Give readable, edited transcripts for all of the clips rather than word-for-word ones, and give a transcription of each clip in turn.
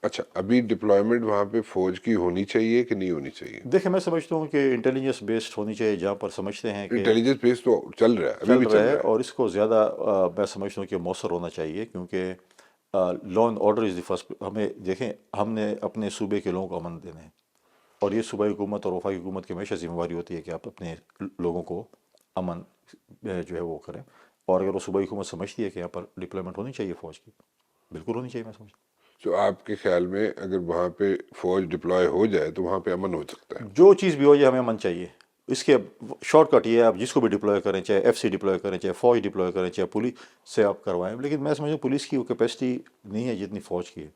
اچھا، ابھی ڈپلائمنٹ وہاں پہ فوج کی ہونی چاہیے کہ نہیں ہونی چاہیے؟ دیکھیں میں سمجھتا ہوں کہ انٹیلیجنس بیسڈ ہونی چاہیے، جہاں پر سمجھتے ہیں کہ انٹیلیجنس بیس تو چل رہا ہے، ابھی چل بھی رہا چل ہے، رہا ہے۔ اور اس کو زیادہ میں سمجھتا ہوں کہ مؤثر ہونا چاہیے، کیونکہ law and order is the first. ہمیں دیکھیں، ہم نے اپنے صوبے کے لوگوں کو امن دینا ہے، اور یہ صوبائی حکومت اور وفاقی حکومت کی ہمیشہ ذمہ داری ہوتی ہے کہ آپ اپنے لوگوں کو امن جو ہے وہ کریں. اور اگر وہ صوبائی حکومت سمجھتی ہے کہ یہاں پر ڈپلائمنٹ ہونی چاہیے فوج کی، بالکل ہونی چاہیے، میں سمجھتا ہوں. تو آپ کے خیال میں اگر وہاں پہ فوج ڈپلوائے ہو جائے تو وہاں پہ امن ہو سکتا ہے؟ جو چیز بھی ہو جائے ہمیں امن چاہیے. اس کے شارٹ کٹ یہ ہے، آپ جس کو بھی ڈپلوائے کریں، چاہے ایف سی ڈپلوائے کریں، چاہے فوج ڈپلوائے کریں، چاہے پولیس سے آپ کروائیں. لیکن میں سمجھتا ہوں پولیس کی وہ کیپیسٹی نہیں ہے جتنی فوج کی ہے،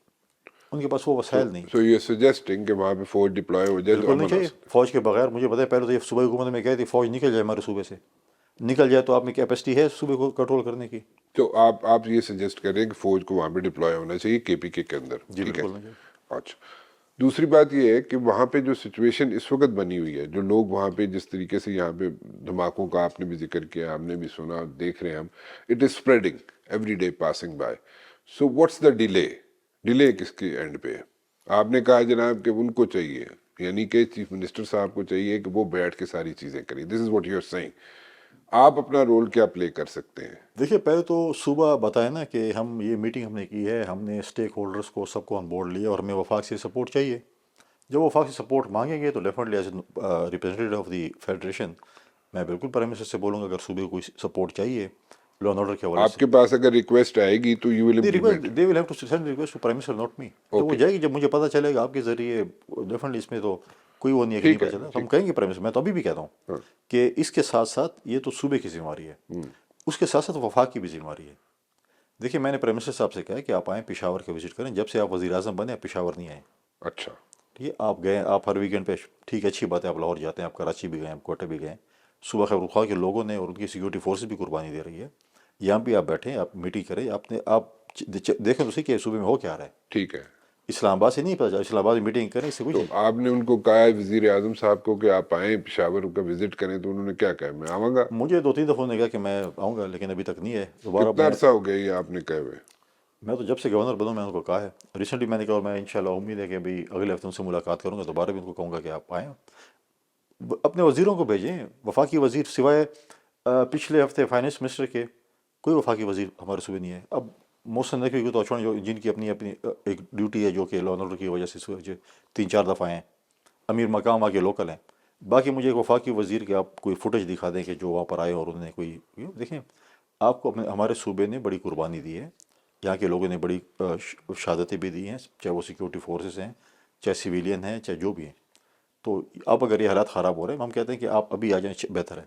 ان کے پاس وہ سو وسائل نہیں. سو یہ سجیسٹنگ کہ وہاں پہ فوج ڈپلوائے ہو جائے تو بالکل نہیں امن ہو چاہیے سکتا فوج کے بغیر. مجھے پتہ ہے پہلے تو یہ صوبائی حکومت میں کہتی فوج نکل جائے ہمارے صوبے سے، نکل جائے تو آپ میں کیپیسٹی ہے صوبے کو کنٹرول کرنے کی؟ ہے؟ تو آپ یہ سجیسٹ کریں کہ فوج کو وہاں پہ ڈپلوائے ہونا چاہیے کے پی کے اندر، جی ٹھیک ہے؟ بالکل نہیں چاہیے. اچھا، دوسری بات یہ ہے کہ وہاں پہ جو سچویشن اس وقت بنی ہوئی ہے، جو لوگ وہاں پہ جس طریقے سے یہاں پہ دھماکوں کا آپ نے بھی ذکر کیا، ہم نے بھی سنا، دیکھ رہے ہیں ہم، it is spreading every day passing by. So what's the delay کس کے اینڈ پہ ہے؟ آپ نے کہا جناب کہ ان کو چاہیے، یعنی کہ چیف منسٹر صاحب کو چاہیے کہ وہ بیٹھ کے ساری چیزیں کریں. This is what you are seeing. آپ اپنا رول کیا پلے کر سکتے ہیں؟ دیکھیے پہلے تو صوبہ بتائے نا کہ ہم یہ میٹنگ ہم نے کی ہے، ہم نے اسٹیک ہولڈرس کو سب کو آن بورڈ لیا، اور ہمیں وفاق سے سپورٹ چاہیے. جب وفاق سے سپورٹ مانگیں گے تو definitely as representative of the federation میں بالکل پرائم منسٹر سے بولوں گا اگر صوبے کو کوئی سپورٹ چاہیے لا اینڈ آرڈر کے حوالے آپ سے. کے پاس اگر ریکویسٹ آئے گی تو you will the request implement? They will have to send request to prime minister, not me. جب وہ اوکے، جائے گی، جب مجھے پتہ چلے گا آپ کے ذریعے، ڈیفینیٹلی اس میں تو کوئی وہ نہیں ہے کہ نہیں ٹھیک پتہ ہے، چلا، تو ہم ٹھیک. کہیں گے پرائم منسٹر. میں تو ابھی بھی کہتا ہوں ہاں، کہ اس کے ساتھ ساتھ یہ تو صوبے کی ذمہ داری ہے، اس کے ساتھ ساتھ وفاق کی بھی ذمہ داری ہے. دیکھیے میں نے پرائم منسٹر صاحب سے کہا کہ آپ آئیں پشاور کے وزٹ کریں. جب سے آپ وزیر اعظم بنے آپ پشاور نہیں آئے. اچھا. ٹھیک ہے، آپ گئے، آپ ہر ویکینڈ پہ، ٹھیک ہے اچھی بات ہے، آپ لاہور جاتے ہیں، آپ کراچی بھی گئے، آپ کوئٹہ بھی گئے. صوبہ خیبر پختونخوا کے لوگوں نے اور ان کی سیکورٹی فورسز بھی قربانی دے رہی ہے. یہاں بھی آپ بیٹھیں، آپ میٹنگ کریں، آپ دیکھیں تو صحیح کہ صوبے میں ہو کیا رہا ہے. ٹھیک ہے. اسلام آباد سے نہیں پتا چلا، اسلام آباد میں میٹنگ کریں، اس سے کچھ تو نہیں. آپ نے ان کو کہا ہے وزیر اعظم صاحب کو کہ آپ آئیں پشاور کا وزٹ کریں، تو انہوں نے کیا کہا؟ میں آؤں گا. مجھے 2 3 دفعوں نے کہا کہ میں آؤں گا، لیکن ابھی تک نہیں ہے. دوبارہ کتنا عرصہ ہو گیا یہ آپ نے کہے ہوئے؟ میں تو جب سے گورنر بنا میں ان کو کہا ہے. ریسنٹلی میں نے کہا، اور میں انشاءاللہ امید ہے کہ ابھی اگلے ہفتے ان سے ملاقات کروں گا، دوبارہ بھی ان کو کہوں گا کہ آپ آئیں. اپنے وزیروں کو بھیجیں. وفاقی وزیر سوائے پچھلے ہفتے فائنانس منسٹر کے کوئی وفاقی وزیر ہمارے صوبے نہیں ہے. اب محسن نقوی کو تو چھوڑیں، جن کی اپنی ایک ڈیوٹی ہے جو کہ لا اینڈ آرڈر کی وجہ سے 3 4 دفعہ ہیں. امیر مقام وہاں کے لوکل ہیں. باقی مجھے ایک وفاقی وزیر کے آپ کوئی فوٹیج دکھا دیں کہ جو وہاں پر آئے اور انہوں نے کوئی دیکھیں. آپ کو ہمارے صوبے نے بڑی قربانی دی ہے، یہاں کے لوگوں نے بڑی شہادتیں بھی دی ہیں، چاہے وہ سیکورٹی فورسز ہیں، چاہے سویلین ہیں، چاہے جو بھی ہیں. تو اب اگر یہ حالات خراب ہو رہے ہیں، ہم کہتے ہیں کہ آپ ابھی آ جائیں، بہتر ہے.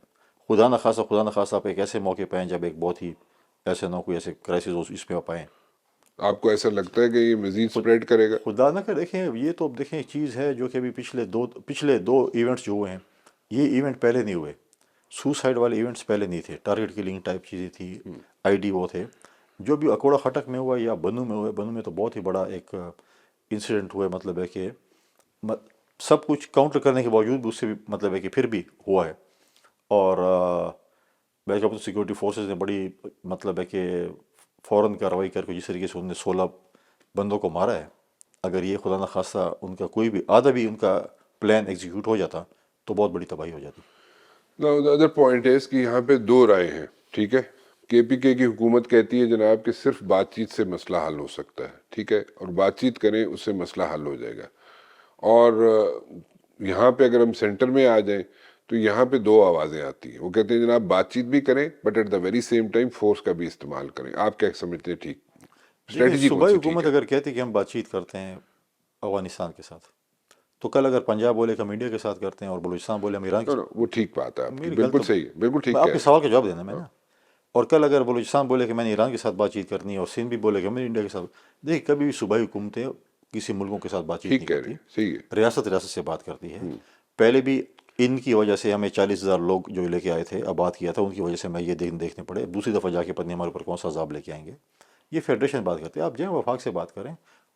خدا نخواستہ آپ ایک ایسے موقع پہ آئیں جب ایک بہت ہی ایسے نہ کوئی ایسے کرائسس ہو، اس پہ آپ آئیں. آپ کو ایسا لگتا ہے کہ یہ مزید خود سپریڈ کرے گا؟ خدا نہ کر. دیکھیں یہ تو اب دیکھیں چیز ہے جو کہ ابھی پچھلے دو ایونٹس جو ہوئے ہیں، یہ ایونٹ پہلے نہیں ہوئے. سوسائڈ والے ایونٹس پہلے نہیں تھے، ٹارگیٹ کلنگ ٹائپ چیزیں تھی، آئی ڈی وہ تھے. جو بھی اکوڑا خٹک میں ہوا یا بنو میں ہوا، بنو میں تو بہت ہی بڑا ایک انسیڈنٹ ہوا ہے. مطلب ہے کہ سب کچھ کاؤنٹر کرنے کے باوجود بھی اس سے بھی مطلب ہے کہ پھر بھی ہوا ہے. اور بیک اپ سیکورٹی فورسز نے بڑی مطلب ہے کہ فوراً کارروائی کر کے جس طریقے سے انہوں نے 16 بندوں کو مارا ہے. اگر یہ خدا نخواستہ ان کا کوئی بھی آدھا بھی ان کا پلان ایگزیکیوٹ ہو جاتا تو بہت بڑی تباہی ہو جاتی. Now the other point is کہ یہاں پہ دو رائے ہیں، ٹھیک ہے. کے پی کے کی حکومت کہتی ہے جناب کہ صرف بات چیت سے مسئلہ حل ہو سکتا ہے، ٹھیک ہے، اور بات چیت کریں اس سے مسئلہ حل ہو جائے گا. اور یہاں پہ اگر ہم سینٹر میں آ جائیں تو یہاں پہ دو آوازیں آتی ہیں. وہ کہتے ہیں جناب بات چیت بھی کریں but at the very same time force کا بھی استعمال کریں. آپ کیا سمجھتے ہیں ٹھیک دیکھیں اسٹریٹجی کون صوبائی سی ٹھیک حکومت ہے؟ اگر کہتی کہ ہم بات چیت کرتے ہیں افغانستان کے ساتھ، تو کل اگر پنجاب بولے کہ ہم انڈیا کے ساتھ کرتے ہیں اور بلوچستان بولے ہم ایران کے نو ساتھ. نو وہ ٹھیک بات ہے آپ کی، میری گل بالکل تو صحیح ہے، بالکل میں ٹھیک آپ کہہ کے رہے سوال کا جواب دینا میں ہیں. نا. اور کل اگر بلوچستان بولے کہ میں نے ایران کے ساتھ بات چیت کرنی ہے، اور سندھ بھی بولے کہ ہم نے انڈیا کے ساتھ. دیکھیں کبھی بھی صوبائی حکومتیں کسی ملکوں کے ساتھ بات چیت ٹھیک نہیں کہہ رہے کرتی، ہیں، صحیح ہے. ریاست سے بات کرتی ہے. پہلے بھی ان کی وجہ سے ہمیں 40,000 لوگ جو لے کے آئے تھے، آباد کیا تھا، ان کی وجہ سے ہمیں یہ دیکھنے پڑے. دوسری دفعہ جا کے پتہ نہیں ہمارے اوپر کون سا عذاب لے کے آئیں گے. یہ فیڈریشن بات کرتے ہیں. آپ جائیں وفاق سے بات کریں،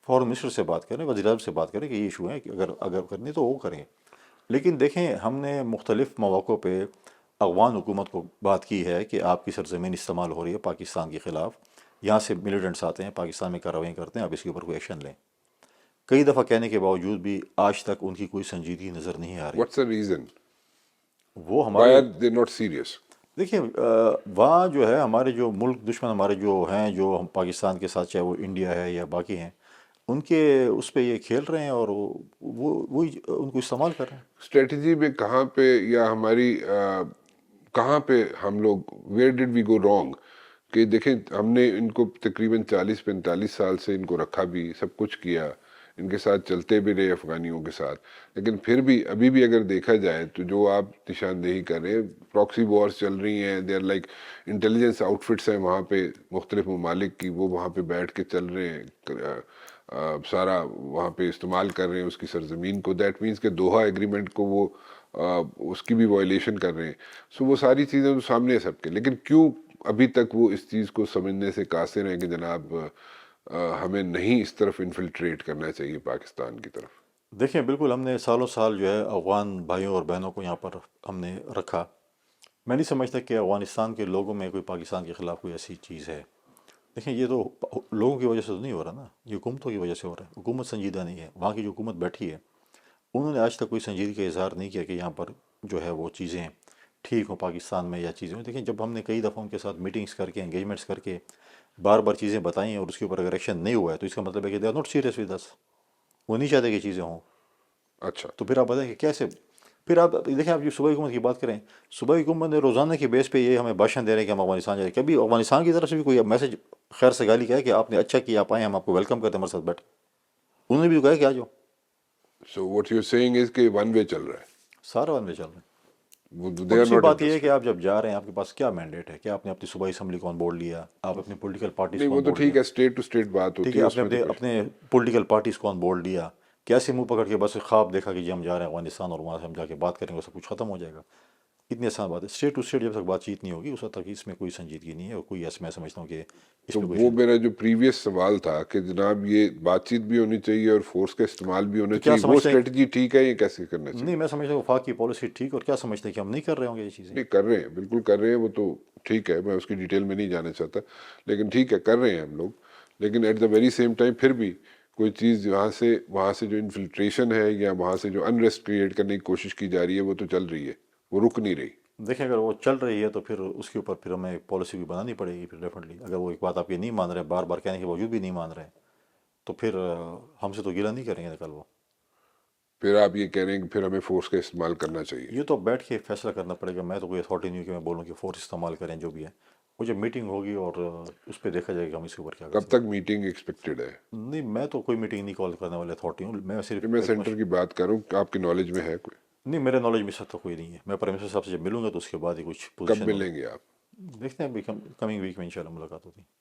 فارن منسٹر سے بات کریں، وزیر اعظم سے بات کریں کہ یہ ایشو ہے کہ اگر کرنی تو وہ کریں. لیکن دیکھیں ہم نے مختلف مواقع پہ افغان حکومت کو بات کی ہے کہ آپ کی سرزمین استعمال ہو رہی ہے پاکستان کے خلاف، یہاں سے ملیٹنٹس آتے ہیں، پاکستان میں کارروائیاں کرتے ہیں، آپ اس کے اوپر کوئی ایکشن لیں. کئی دفعہ کہنے کے باوجود بھی آج تک ان کی کوئی سنجیدگی نظر نہیں آ رہی. What's the reason? وہ Why ہمارے are they not serious? دیکھیے وہاں جو ہے ہمارے جو ملک دشمن ہمارے جو ہیں، جو ہم پاکستان کے ساتھ، چاہے وہ انڈیا ہے یا باقی ہیں، ان کے اس پہ یہ کھیل رہے ہیں اور وہی ان کو استعمال کر رہے ہیں. اسٹریٹجی میں کہاں پہ یا ہماری کہاں پہ ہم لوگ ویئر ڈڈ وی گو رانگ؟ کہ دیکھیں ہم نے ان کو تقریباً 40-45 سال سے ان کو رکھا بھی، سب کچھ کیا، ان کے ساتھ چلتے بھی رہے افغانیوں کے ساتھ، لیکن پھر بھی ابھی بھی اگر دیکھا جائے تو جو آپ نشاندہی کر رہے ہیں، پراکسی وارز چل رہی ہیں، دے آر لائک انٹیلیجنس آؤٹ فٹس ہیں وہاں پہ مختلف ممالک کی، وہ وہاں پہ بیٹھ کے چل رہے ہیں، سارا وہاں پہ استعمال کر رہے ہیں اس کی سرزمین کو. دیٹ مینس کہ دوحہ ایگریمنٹ کو وہ اس کی بھی وائلیشن کر رہے ہیں. سو وہ ساری چیزیں تو سامنے ہے سب کے، لیکن کیوں ابھی تک وہ اس چیز کو سمجھنے سے قاصر ہیں کہ جناب ہمیں نہیں اس طرف انفلٹریٹ کرنا چاہیے پاکستان کی طرف؟ دیکھیں بالکل ہم نے سالوں سال جو ہے افغان بھائیوں اور بہنوں کو یہاں پر ہم نے رکھا. میں نہیں سمجھتا کہ افغانستان کے لوگوں میں کوئی پاکستان کے خلاف کوئی ایسی چیز ہے. دیکھیں یہ تو لوگوں کی وجہ سے تو نہیں ہو رہا نا، یہ حکومتوں کی وجہ سے ہو رہا ہے. حکومت سنجیدہ نہیں ہے. وہاں کی جو حکومت بیٹھی ہے انہوں نے آج تک کوئی سنجیدگی کا اظہار نہیں کیا کہ یہاں پر جو ہے وہ چیزیں ٹھیک ہوں پاکستان میں یا چیزیں. دیکھیں جب ہم نے کئی دفعہ ان کے ساتھ میٹنگز کر کے انگیجمنٹس کر کے بار بار چیزیں بتائیں ہیں اور اس کے اوپر اگر ایکشن نہیں ہوا ہے تو اس کا مطلب ہے کہ they are not serious with us. وہ نہیں چاہتے کہ چیزیں ہوں. اچھا، تو پھر آپ بتائیں کہ کیسے. پھر آپ دیکھیں، آپ جو صوبائی حکومت کی بات کریں، صوبائی حکومت نے روزانہ کے بیس پہ یہ ہمیں بھاشن دے رہے ہیں کہ ہم افغانستان جائیں. کبھی افغانستان کی طرف سے بھی کوئی میسج خیر سگالی کا ہے کہ آپ نے اچھا کیا، آپ آئیں، ہم آپ کو ویلکم کرتے ہیں، ہمارے ساتھ بیٹھیں؟ انہوں نے بھی تو کہا کہ آ جاؤ. سو واٹ یو سیئنگ از کہ ون وے چل رہا ہے، سارا ون میں چل رہے ہیں. دے اور آر دوسری ناٹ بات یہ ہے کہ انٹرسٹڈ. آپ جب جا رہے ہیں آپ کے پاس کیا مینڈیٹ ہے؟ کیا آپ نے اپنی صوبائی اسمبلی کو آن بورڈ لیا؟ آپ اپنے پولیٹیکل پارٹیز نہیں کو وہ آن تو بورڈ ٹھیک لیا؟ ہے، اسٹیٹ ٹو اسٹیٹ بات ٹھیک ہوتی ہے، ہے، آپ اس نے میں تو اپنے کچھ. اپنے پولیٹیکل پارٹیز کو آن بورڈ لیا. کیسے منہ پکڑ کے بس خواب دیکھا کہ جی ہم جا رہے ہیں افغانستان اور وہاں سے ہم جا کے بات کریں گے سب کچھ ختم ہو جائے گا؟ اتنی آسان بات ہے. اسٹیٹ ٹو اسٹیٹ جب تک بات چیت نہیں ہوگی اس وقت تک اس میں کوئی سنجیدگی نہیں ہے اور کوئی ایسا میں سمجھتا ہوں کہ اس تو پہ کوئی وہ میرا جو پریویس سوال تھا کہ جناب یہ بات چیت بھی ہونی چاہیے اور فورس کا استعمال بھی ہونا تو کیا چاہیے، وہ سمجھتے ہیں؟ اسٹریٹجی ٹھیک ہے، یہ کیسے کرنا نہیں، چاہیے؟ میں سمجھتا ہوں وفاق کی پالیسی ٹھیک، اور کیا سمجھتے ہیں کہ ہم نہیں کر رہے ہوں گے یہ چیزیں؟ نہیں کر رہے ہیں، بالکل کر رہے ہیں، وہ تو ٹھیک ہے، میں اس کی ڈیٹیل میں نہیں جانا چاہتا، لیکن ٹھیک ہے کر رہے ہیں ہم لوگ. لیکن at the very same time پھر بھی کوئی چیز وہاں سے جو انفلٹریشن ہے یا وہاں سے جو انریسٹ کریٹ کرنے کی کوشش کی جا رہی ہے وہ تو چل رہی ہے، وہ رک نہیں رہی. دیکھیں اگر وہ چل رہی ہے تو پھر اس کے اوپر پھر ہمیں ایک پالیسی بھی بنانی پڑے گی. پھر ڈیفینیٹلی اگر وہ ایک بات آپ کی نہیں مان رہے، بار بار کہنے کے باوجود بھی نہیں مان رہے، تو پھر ہم سے تو گلہ نہیں کریں گے کل وہ. پھر آپ یہ کہہ رہے ہیں کہ پھر ہمیں فورس کا استعمال کرنا چاہیے. یہ تو بیٹھ کے فیصلہ کرنا پڑے گا. میں تو کوئی اتھارٹی نہیں ہوں کہ میں بولوں کہ فورس استعمال کریں. جو بھی ہے وہ جب میٹنگ ہوگی اور اس پہ دیکھا جائے گا ہم اس کے اوپر کیا کر کب سکتے تک میٹنگ ایکسپیکٹڈ ہے؟ ہیں. نہیں، میں تو کوئی میٹنگ نہیں کال کرنے والے اتھارٹی ہوں. میں صرف میں ایک سینٹر کی بات کروں کہ آپ کی نالج میں ہے کوئی؟ نہیں، میرے نالج میں سب تو کوئی نہیں ہے. میں پرائم منسٹر صاحب سے جب ملوں گا تو اس کے بعد ہی کچھ کب پوزیشن ہوگی. ملیں گے آپ؟ دیکھتے ہیں کمنگ ویک میں انشاءاللہ ملاقات ہوتی ہے.